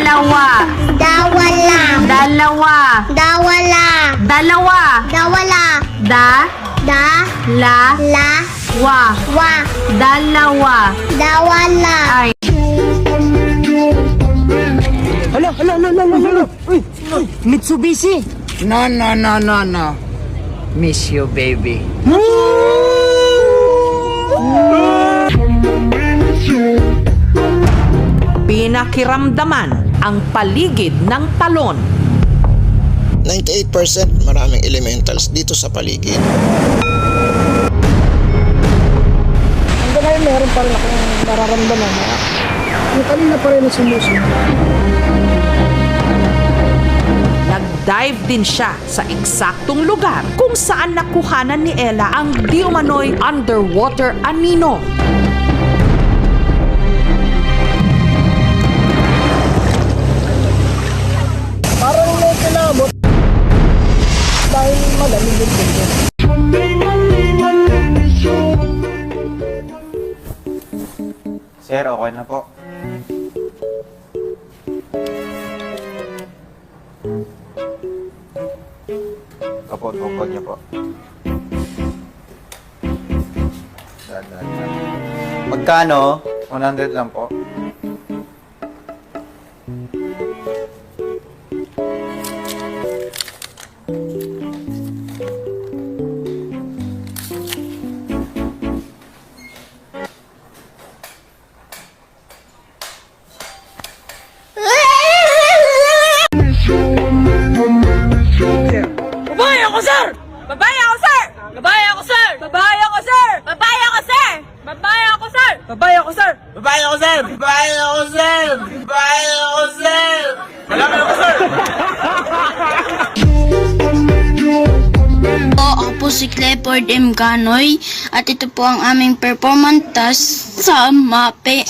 Dalawa. Dawala. Dalawa. Dawala. Dalawa. Dawala. Da. Da. La. La. Wa. Wa. Dalawa. Dawala. Ay. Hala. Uy, Mitsubishi. No. Miss you, baby. Pinakiramdaman ang paligid ng talon. 98% maraming elementals dito sa paligid. Hanggang ngayon meron pa rin akong nararamdaman na yung kanina pa rin na sumusunod. Nag-dive din siya sa eksaktong lugar kung saan nakuhanan ni Ella ang di umano'y underwater anino. Parang may kilabot dahil madami din dito. Sir, okay na po. Opo, tukod niyo po. Dahan. Magkano? 100 lang po. Babae ako, sir! Babae ako, sir! Babae ako, sir! Babae ako, sir! Babae ako, sir! Babae ako, sir! Babae ako, sir! Babae ako, sir! Babae ako, sir! Babae ako, sir! Malaman ako, sir! Ako po si Clifford M. Ganoy at ito po ang aming performance task sa MAPE.